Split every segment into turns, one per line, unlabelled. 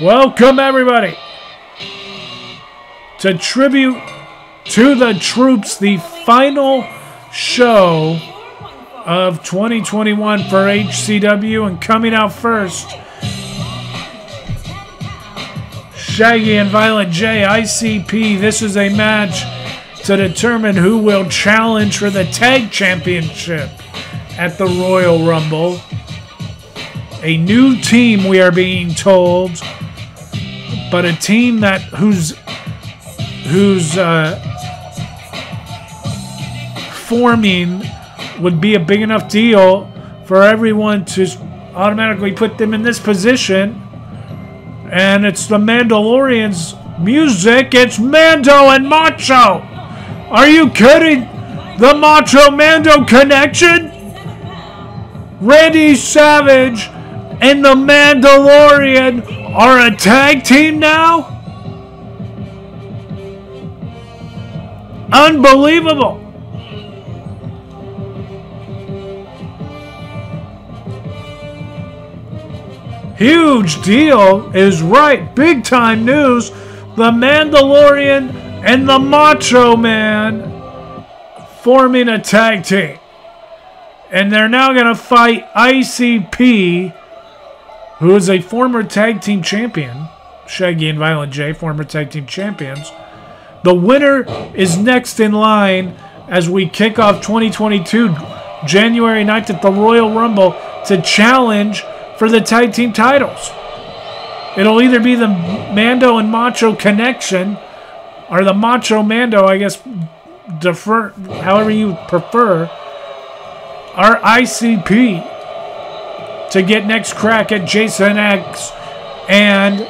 Welcome, everybody, to Tribute to the Troops, the final show of 2021 for HCW. And coming out first, Shaggy and Violent J, ICP. This is a match to determine who will challenge for the Tag Championship at the Royal Rumble. A new team, we are being told, but a team that whose forming would be a big enough deal for everyone to automatically put them in this position. And it's the Mandalorian's music. It's Mando and Macho. Are you kidding? The Macho Mando connection? Randy Savage and the Mandalorian are a tag team now? Unbelievable. Huge deal is right. Big time news. The Mandalorian and the Macho Man forming a tag team. And they're now going to fight ICP, who is a former tag team champion. Shaggy and Violent J, former tag team champions. The winner is next in line as we kick off 2022, January 9th at the Royal Rumble, to challenge for the tag team titles. It'll either be the Mando and Macho connection, or the Macho Mando, I guess, defer, however you prefer, or ICP to get next crack at Jason X and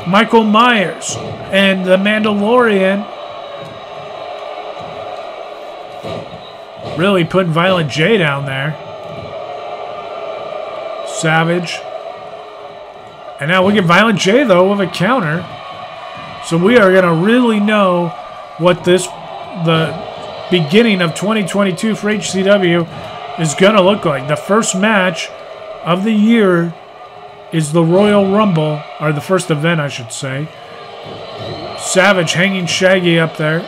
Michael Myers. And the Mandalorian really putting Violent J down there. Savage. And now we get Violent J, though, with a counter. So we are going to really know what the beginning of 2022 for HCW is going to look like. The first match of the year is the Royal Rumble, or the first event, I should say. Savage hanging Shaggy up there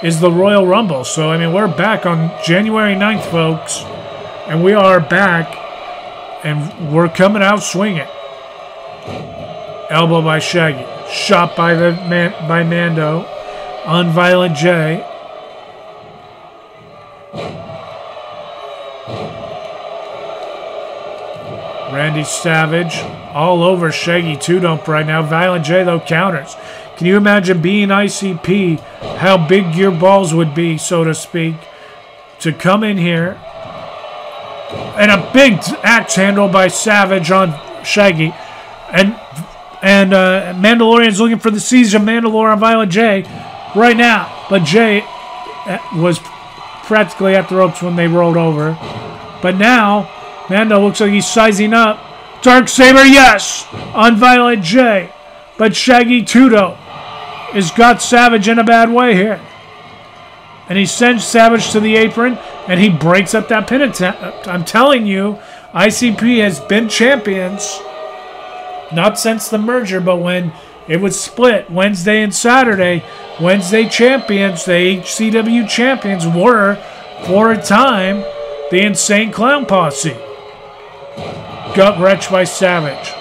is the Royal Rumble. So, I mean, we're back on January 9th, folks. And we are back, and we're coming out swinging. Elbow by Shaggy. Shot by by Mando on Violent J. Randy Savage all over Shaggy Two-Dump right now. Violent J, though, counters. Can you imagine being ICP, how big your balls would be, so to speak, to come in here and a big axe handle by Savage on Shaggy, and Mandalorian's looking for the Siege of Mandalore on Violent J right now, but Jay was practically at the ropes when they rolled over. But now Mando looks like he's sizing up. Darksaber, yes, on Violent J. But Shaggy Tudo has got Savage in a bad way here. And he sends Savage to the apron, and he breaks up that pin attempt. I'm telling you, ICP has been champions. Not since the merger, but when it was split Wednesday and Saturday. Wednesday champions, the HCW champions, were, for a time, the Insane Clown Posse. Gut wrenched by Savage.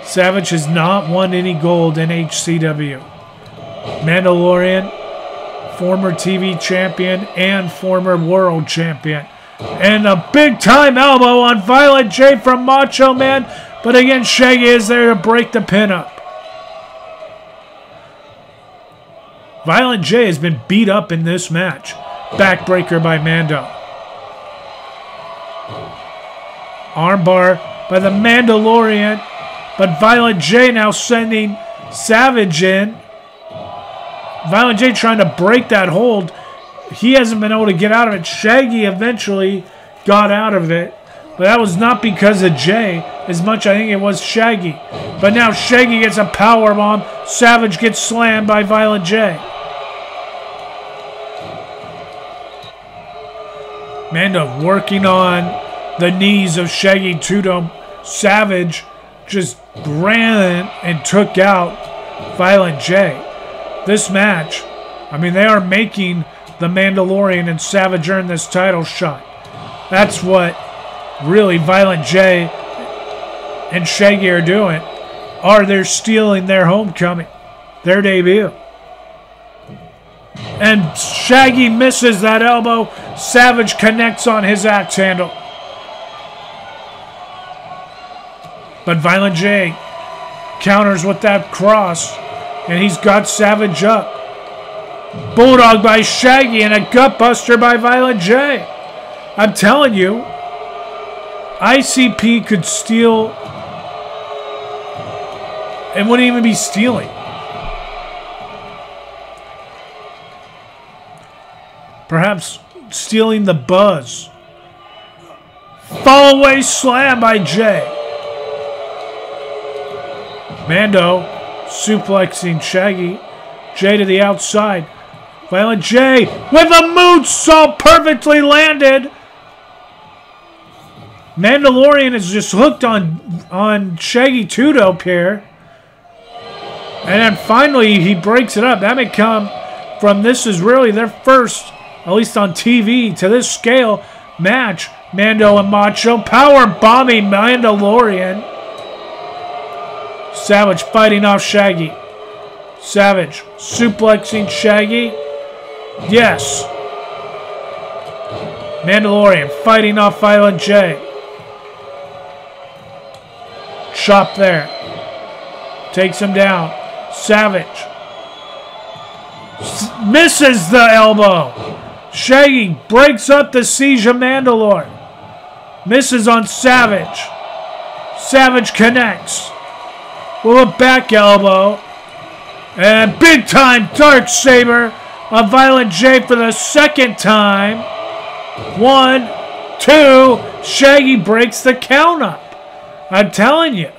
Savage has not won any gold in HCW. Mandalorian, former TV champion and former world champion. And a big-time elbow on Violent J from Macho Man. But again, Shaggy is there to break the pin up. Violent J has been beat up in this match. Backbreaker by Mando. Armbar by the Mandalorian. But Violent J now sending Savage in. Violent J trying to break that hold. He hasn't been able to get out of it. Shaggy eventually got out of it. But that was not because of Jay, as much I think it was Shaggy. But now Shaggy gets a powerbomb. Savage gets slammed by Violent J. Mando working on the knees of Shaggy Tudum, Savage just ran and took out Violent J. This match, I mean, they are making the Mandalorian and Savage earn this title shot. That's what really Violent J and Shaggy are doing. They're stealing their homecoming, their debut. And Shaggy misses that elbow. Savage connects on his axe handle. But Violent J counters with that cross. And he's got Savage up. Bulldog by Shaggy and a gutbuster by Violent J. I'm telling you, ICP could steal and wouldn't even be stealing. Perhaps stealing the buzz. Fall away slam by Jay. Mando suplexing Shaggy. Jay to the outside. Violent J with a moonsault perfectly landed. Mandalorian is just hooked on Shaggy two-dope here. And then finally he breaks it up. That may come from this is really their first, at least on TV, to this scale, match. Mando and Macho power bombing Mandalorian. Savage fighting off Shaggy. Savage suplexing Shaggy. Yes. Mandalorian fighting off Violent J. Chop there. Takes him down. Savage. Misses the elbow. Shaggy breaks up the siege of Mandalore. Misses on Savage. Savage connects. With a back elbow. And big time Dark Saber of Violent J for the second time. 1, 2. Shaggy breaks the count up. I'm telling you.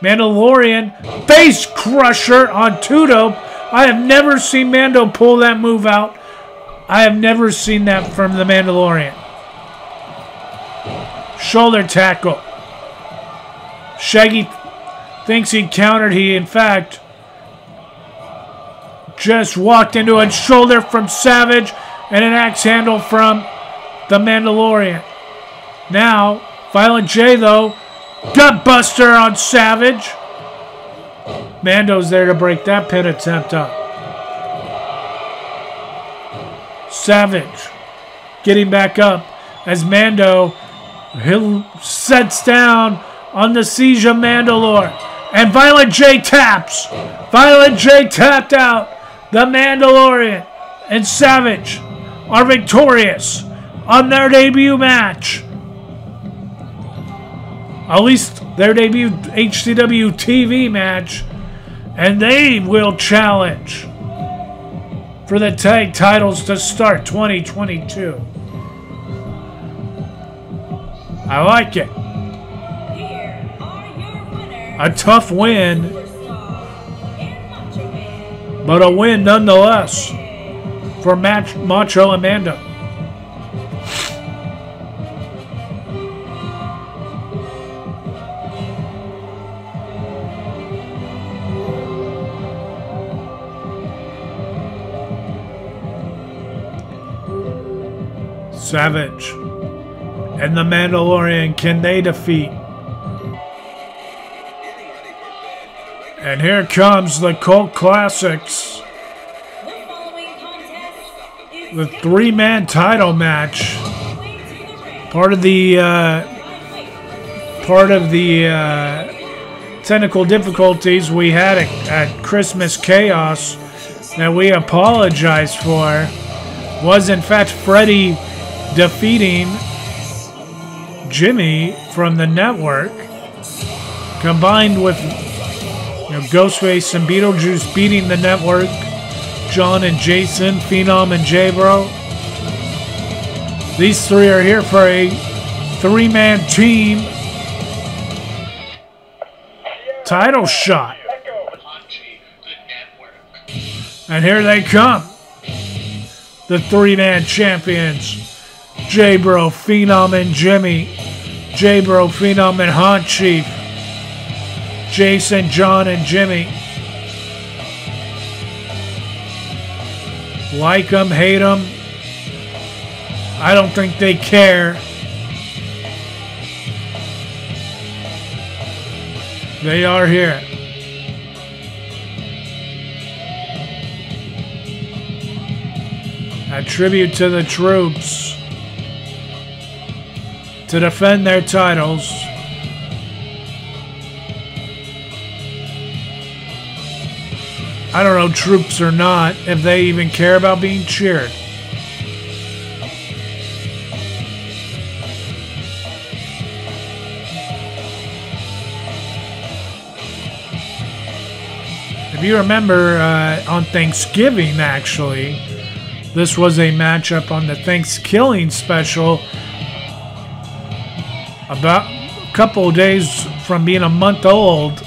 Mandalorian face crusher on two-dope. I have never seen Mando pull that move out. I have never seen that from the Mandalorian. Shoulder tackle. Shaggy thinks he countered. He, in fact, just walked into a shoulder from Savage and an axe handle from the Mandalorian. Now, Violent J, though, gutbuster on Savage. Mando's there to break that pin attempt up. Savage getting back up as Mando sets down on the siege of Mandalore. And Violent J taps. Violent J tapped out. The Mandalorian and Savage are victorious on their debut match. At least their debut HCW TV match. And they will challenge for the tag titles to start 2022. I like it. A tough win, but a win nonetheless for Macho and Mando. Savage and the Mandalorian, can they defeat? And here comes the Cult Classics. The three-man title match. Part of the technical difficulties we had at Christmas Chaos that we apologize for was in fact Freddie defeating Jimmy from the network, combined with Ghostface and Beetlejuice beating the network, John and Jason, Phenom and J-Bro. These three are here for a three-man team title shot. And here they come. The three-man champions, J-Bro, Phenom, and Jimmy, J-Bro, Phenom, and Haunt Chief. Jason, John, and Jimmy. Like them, hate them. I don't think they care. They are here. A tribute to the troops to defend their titles. I don't know, troops or not, if they even care about being cheered. If you remember, on Thanksgiving, actually, this was a matchup on the Thanksgiving special. About a couple of days from being a month old.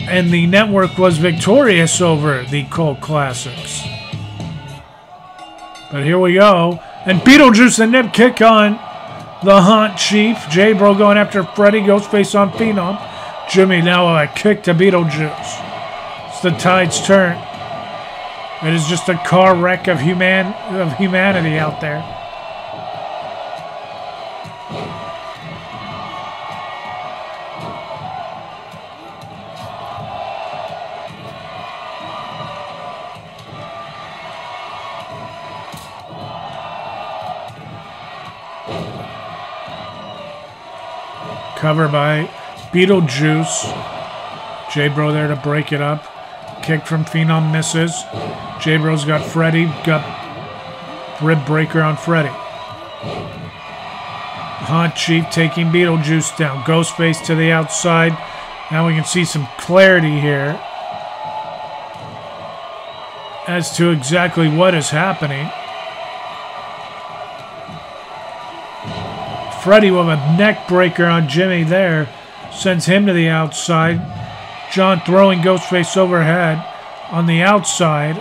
And the network was victorious over the Cult Classics. But here we go. And Beetlejuice and Nip kick on the Haunt Chief. J-Bro going after Freddy. Ghostface on Phenom. Jimmy now a kick to Beetlejuice. It's the tide's turn. It is just a car wreck of humanity out there. Cover by Beetlejuice. J-Bro there to break it up. Kick from Phenom misses. J-Bro's got Freddy. Got rib breaker on Freddy. Haunt Chief taking Beetlejuice down. Ghostface to the outside. Now we can see some clarity here as to exactly what is happening. Freddy with a neck breaker on Jimmy there. Sends him to the outside. John throwing Ghostface overhead on the outside.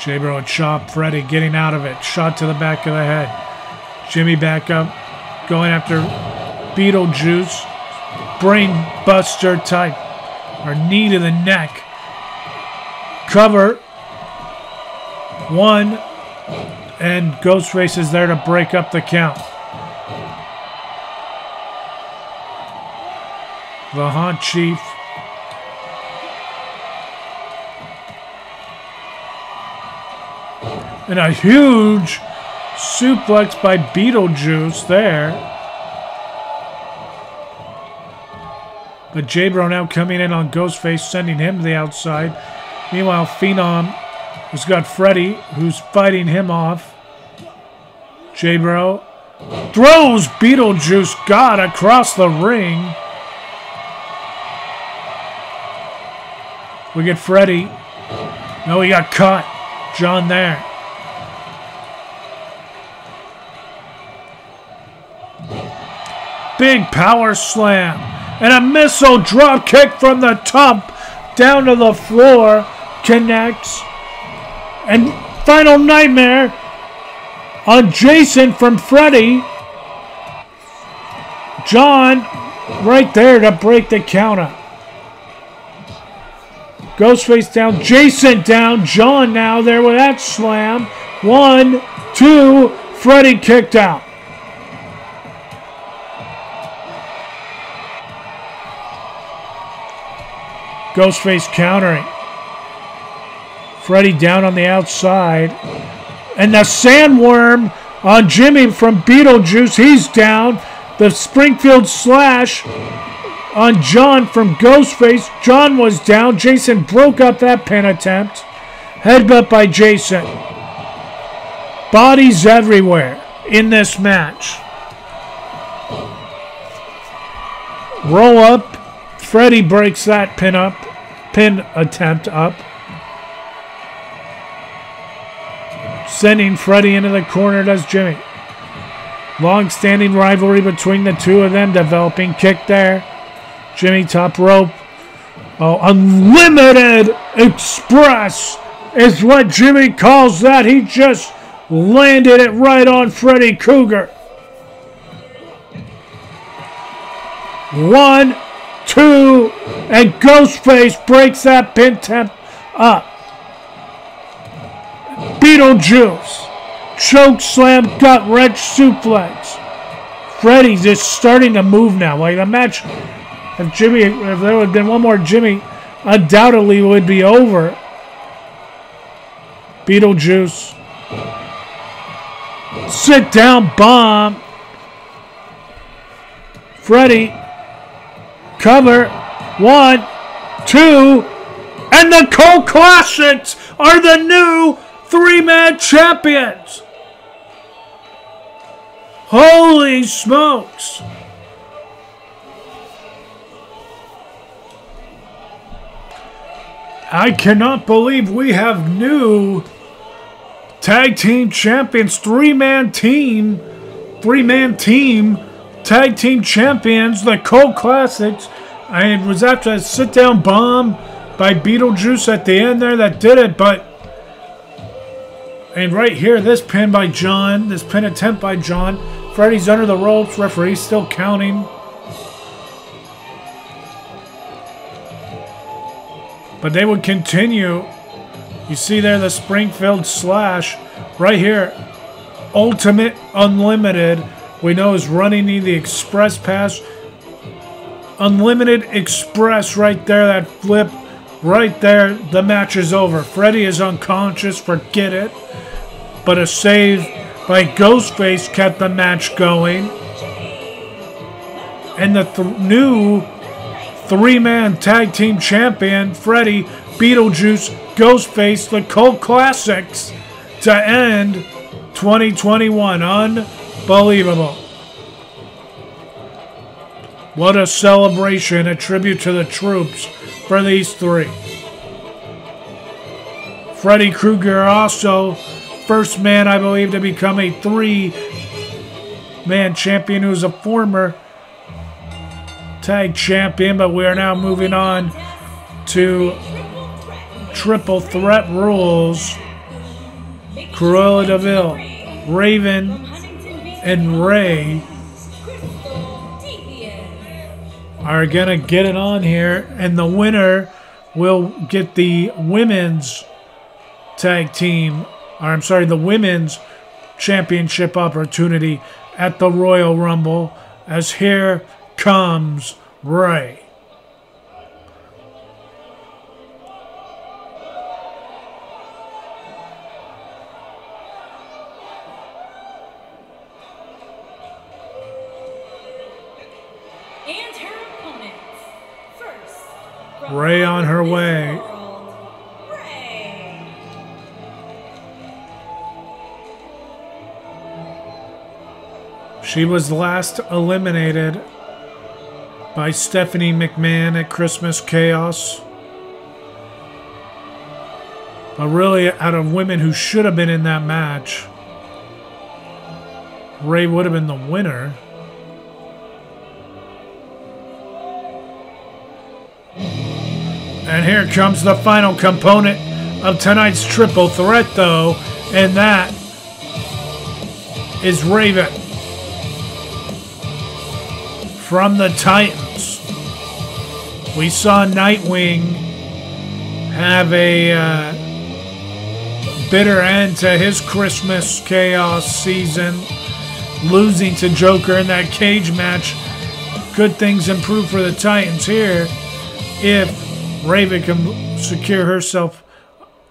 J-Bro and chop. Freddy getting out of it. Shot to the back of the head. Jimmy back up. Going after Beetlejuice. Brain buster type. Or knee to the neck. Cover. One. And Ghostface is there to break up the count. The Haunt Chief. And a huge suplex by Beetlejuice there. But J-Bro now coming in on Ghostface, sending him to the outside. Meanwhile, Phenom has got Freddy, who's fighting him off. J-Bro throws Beetlejuice God across the ring. We get Freddy. No, he got caught. John there. Big power slam. And a missile drop kick from the top down to the floor. Connects. And final nightmare on Jason from Freddy. John right there to break the counter. Ghostface down. Jason down. John now there with that slam. 1, 2. Freddy kicked out. Ghostface countering. Freddy down on the outside. And the sandworm on Jimmy from Beetlejuice. He's down. The Springfield slash on John from Ghostface. John was down. Jason broke up that pin attempt. Headbutt by Jason. Bodies everywhere in this match. Roll up. Freddy breaks that pin attempt up. Sending Freddy into the corner does Jimmy. Long-standing rivalry between the two of them developing. Kick there. Jimmy top rope. Oh, Unlimited Express is what Jimmy calls that. He just landed it right on Freddy Krueger. 1, 2, and Ghostface breaks that pin attempt up. Beetlejuice. Choke slam, gut wrench, suplex. Freddy's just starting to move now. Like the match, if there would have been one more Jimmy, undoubtedly would be over. Beetlejuice. Sit down bomb. Freddy. Cover. 1, 2, and the Cult Classics are the new 3-man champions. Holy smokes. I cannot believe we have new tag team champions, 3-man team, tag team champions, the Cult Classics. And it was after a sit-down bomb by Beetlejuice at the end there that did it, but and right here, this pin by John, this pin attempt by John. Freddy's under the ropes, referee's still counting. But they would continue. You see there the Springfield Slash. Right here, Ultimate Unlimited, we know is running the Express Pass. Unlimited Express right there, that flip. Right there, the match is over. Freddy is unconscious, forget it. But a save by Ghostface kept the match going. And the new 3-man tag team champion, Freddy, Beetlejuice, Ghostface, the Cult Classics to end 2021. Unbelievable. What a celebration, a tribute to the troops for these three. Freddy Krueger also, first man, I believe, to become a 3-man champion who's a former tag champion, but we are now moving on to triple threat rules. Cruella de Vil, Raven, and Ray are gonna get it on here, and the winner will get the women's tag team, or I'm sorry, the women's championship opportunity at the Royal Rumble, as here comes Ray.
And her opponents. First,
Ray on her way.
Ray.
She was last eliminated by Stephanie McMahon at Christmas Chaos. But really, out of women who should have been in that match, Ray would have been the winner. And here comes the final component of tonight's triple threat, though, and that is Raven from the Titans. We saw Nightwing have a bitter end to his Christmas Chaos season, losing to Joker in that cage match. Could things improve for the Titans here if Raven can secure herself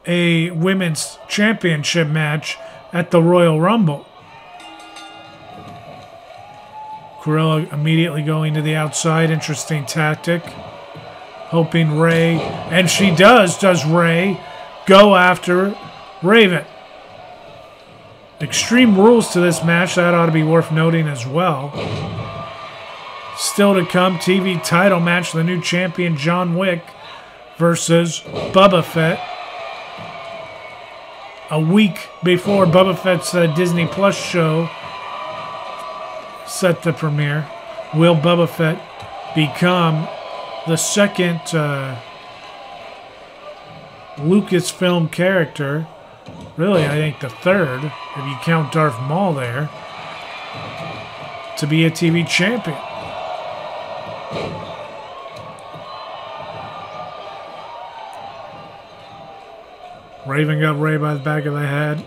a women's championship match at the Royal Rumble? Cruella immediately going to the outside. Interesting tactic. Hoping Ray, and she does Ray, go after Raven. Extreme rules to this match. That ought to be worth noting as well. Still to come, TV title match. The new champion, John Wick, versus Boba Fett. A week before Boba Fett's Disney Plus show set to premiere. Will Boba Fett become the second Lucasfilm character. Really, I think the third, if you count Darth Maul there, to be a TV champion. Raven got Ray by the back of the head.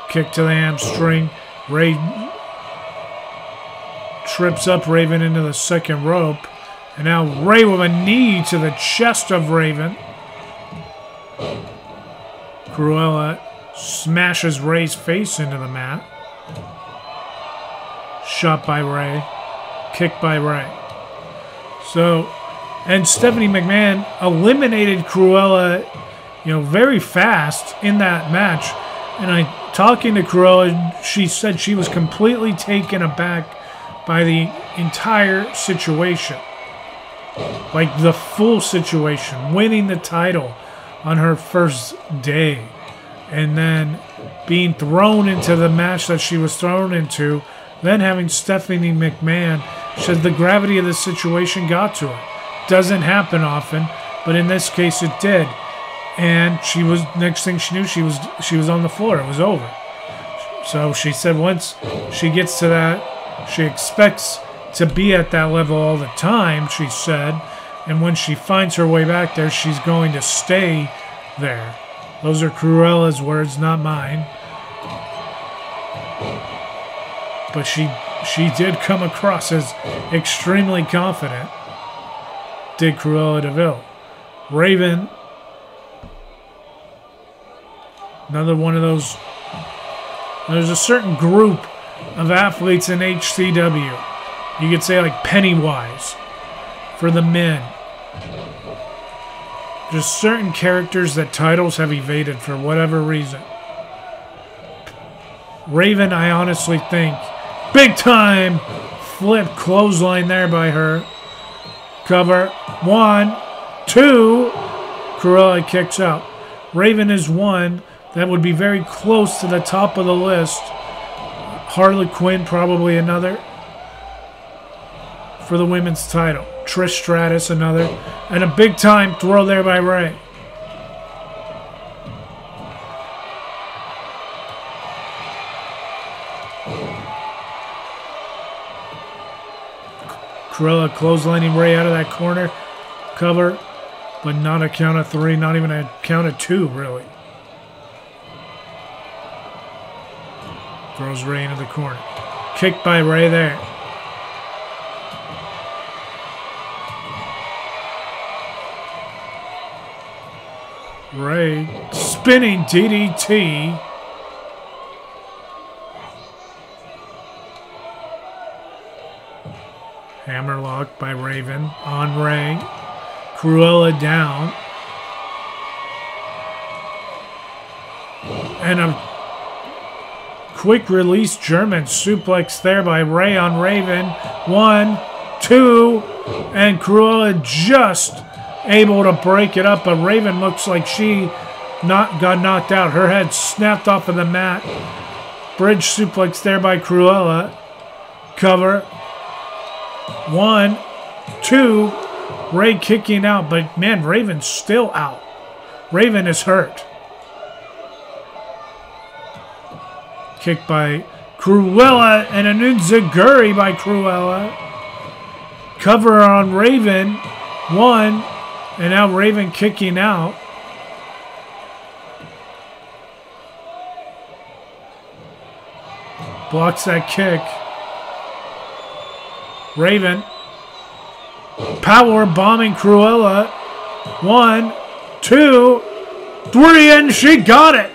Kick to the hamstring. Ray trips up Raven into the second rope. And now Ray with a knee to the chest of Raven. Cruella smashes Ray's face into the mat. Shot by Ray. Kick by Ray. So, and Stephanie McMahon eliminated Cruella, you know, very fast in that match. And talking to Cruella, she said she was completely taken aback by the entire situation. Like the full situation. Winning the title on her first day. And then being thrown into the match that she was thrown into. Then having Stephanie McMahon, said the gravity of the situation got to her. Doesn't happen often, but in this case it did. And she was, next thing she knew, she was on the floor. It was over. So she said once she gets to that, she expects to be at that level all the time, she said. And when she finds her way back there, she's going to stay there. Those are Cruella's words, not mine. But she did come across as extremely confident. Did Cruella DeVille. Raven, another one of those. There's a certain group of athletes in HCW. You could say like Pennywise for the men. Just certain characters that titles have evaded for whatever reason. Raven, I honestly think, big time flip clothesline there by her. Cover. 1, 2. Cruella kicks out. Raven is one that would be very close to the top of the list. Harley Quinn probably another for the women's title. Trish Stratus another. And a big time throw there by Ray. Cruella clotheslining Ray out of that corner. Cover, but not a count of 3, not even a count of 2, really. Throws Ray into the corner. Kick by Ray there. Ray spinning DDT. Hammerlock by Raven on Ray. Cruella down. And a quick release German suplex there by Ray on Raven. 1, 2, and Cruella just able to break it up, but Raven looks like she got knocked out. Her head snapped off of the mat. Bridge suplex there by Cruella. Cover. 1, 2. Ray kicking out, but man, Raven's still out. Raven is hurt. Kick by Cruella and a Nunzaguri by Cruella. Cover on Raven. 1. And now Raven kicking out. Blocks that kick. Raven. Power bombing Cruella. 1, 2, 3, and she got it.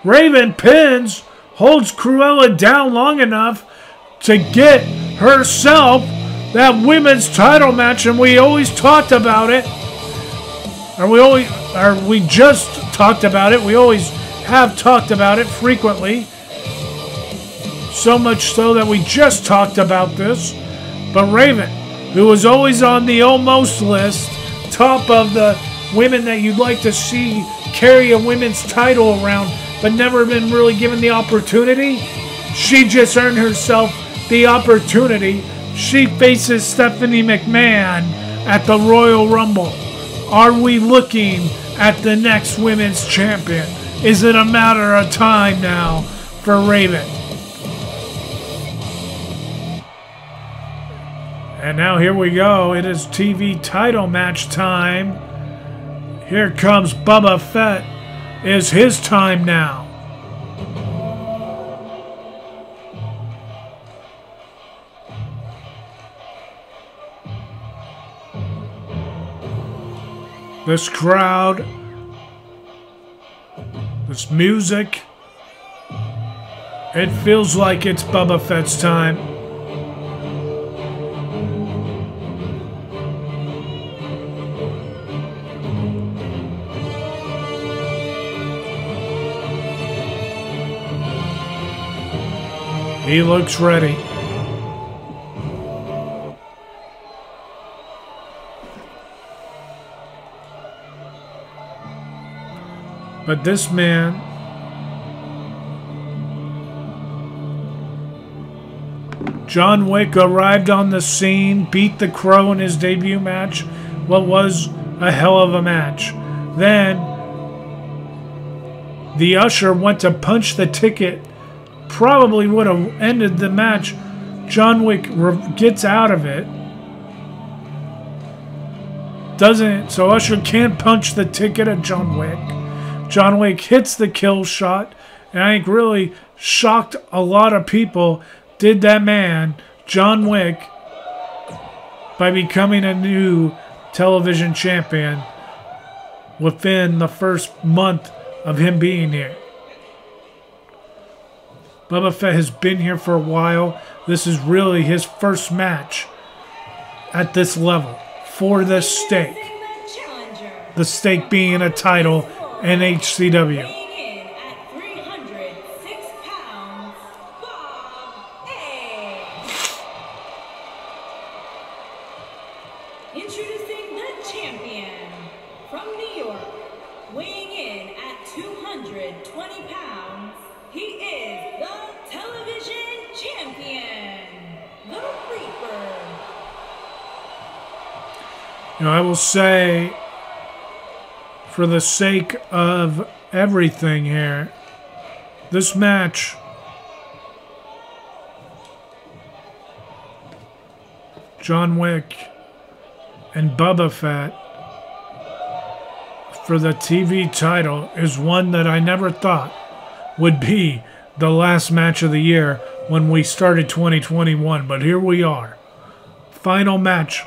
Raven pins, holds Cruella down long enough to get herself that women's title match, and we always talked about it. We just talked about it. We always have talked about it frequently. So much so that we just talked about this. But Raven, who was always on the almost list, top of the women that you'd like to see carry a women's title around, but never been really given the opportunity, she just earned herself the opportunity. She faces Stephanie McMahon at the Royal Rumble? Are we looking at the next women's champion? Is it a matter of time now for Raven? And now here we go. It is TV title match time. Here comes Boba Fett. Is his time now. This crowd, this music, it feels like it's Boba Fett's time. He looks ready. But this man, John Wick, arrived on the scene, beat the Crow in his debut match. What was a hell of a match. Then the usher went to punch the ticket. Probably would have ended the match. John Wick gets out of it. Doesn't, so Usher can't punch the ticket at John Wick. John Wick hits the kill shot, and I think really shocked a lot of people. Did that man, John Wick, by becoming a new television champion within the first month of him being here. Boba Fett has been here for a while. This is really his first match at this level for this stake. The stake being a title in HCW.
Weighing in at 306 pounds, Bob A. Introducing the champion from New York, weighing in at 220 pounds, he is the television champion, the Reaper.
You know, I will say, for the sake of everything here, this match John Wick and Boba Fett for the TV title is one that I never thought would be the last match of the year when we started 2021, but here we are. Final match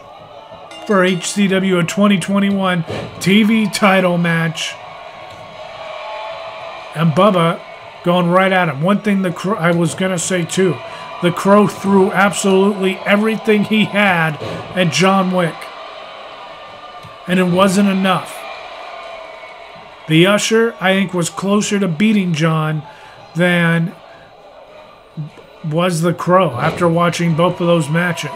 for HCW, a 2021 TV title match. And Bubba going right at him. One thing I was going to say too, the Crow threw absolutely everything he had at John Wick. And it wasn't enough. The Usher, I think, was closer to beating John than was the Crow after watching both of those matches.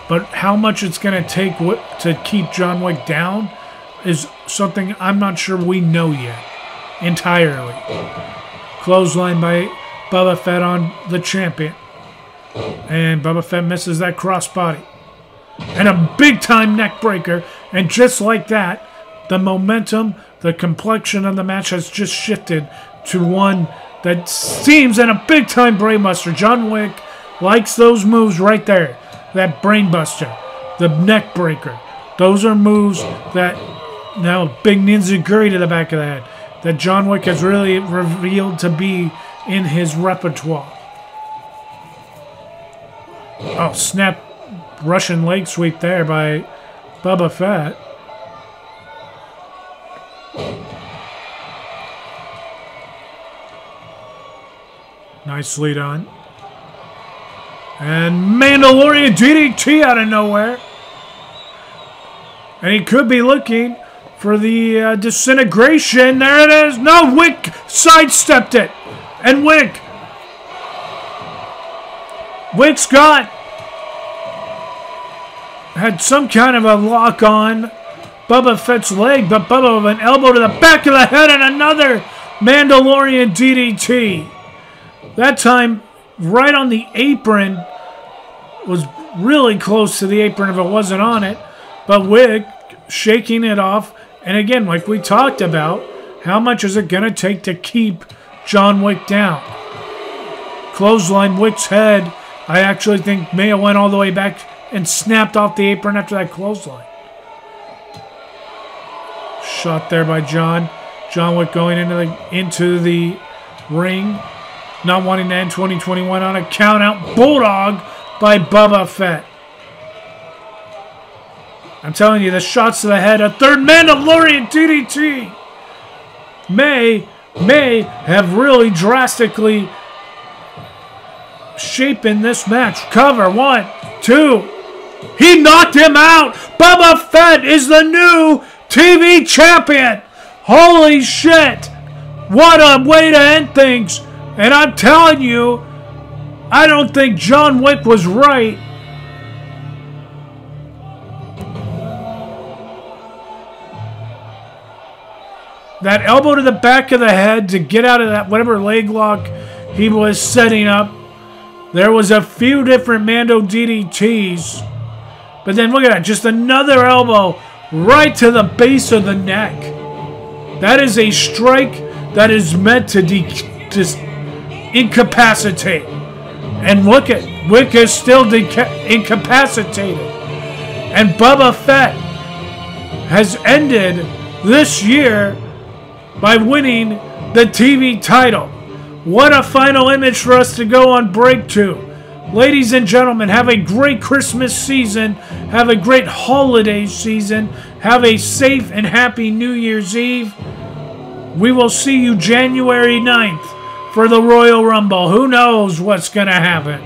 But how much it's going to take to keep John Wick down is something I'm not sure we know yet entirely. Clothesline by Boba Fett on the champion. And Boba Fett misses that crossbody. And a big-time neck breaker. And just like that, the momentum, the complexion of the match has just shifted to one that seems in a big-time brainbuster. John Wick likes those moves right there. That brainbuster, the neck breaker. Those are moves that, now big ninja-guri to the back of the head, that John Wick has really revealed to be in his repertoire. Oh, snap Russian leg sweep there by Boba Fett. Nicely done. And Mandalorian DDT out of nowhere. And he could be looking for the disintegration. There it is. No, Wick sidestepped it. And Wick's got had some kind of a lock on Boba Fett's leg, but Boba with an elbow to the back of the head and another Mandalorian DDT. That time, right on the apron, was really close to the apron if it wasn't on it. But Wick shaking it off. And again, like we talked about, how much is it going to take to keep John Wick down? Clothesline Wick's head. I actually think may have went all the way back and snapped off the apron after that clothesline. Shot there by John. John Wick going into the ring. Not wanting to end 2021 on a count-out. Bulldog by Boba Fett. I'm telling you, the shots to the head. A third Mandalorian DDT may have really drastically shapen this match. Cover. 1, 2. He knocked him out. Boba Fett is the new TV champion. Holy shit. What a way to end things. And I'm telling you, I don't think John Wick was right. That elbow to the back of the head to get out of that whatever leg lock he was setting up. There was a few different Mando DDTs. But then look at that. Just another elbow right to the base of the neck. That is a strike that is meant to incapacitate. And look at Wick is still incapacitated. And Boba Fett has ended this year by winning the TV title. What a final image for us to go on break to. Ladies and gentlemen, have a great Christmas season. Have a great holiday season. Have a safe and happy New Year's Eve. We will see you January 9th for the Royal Rumble. Who knows what's going to happen?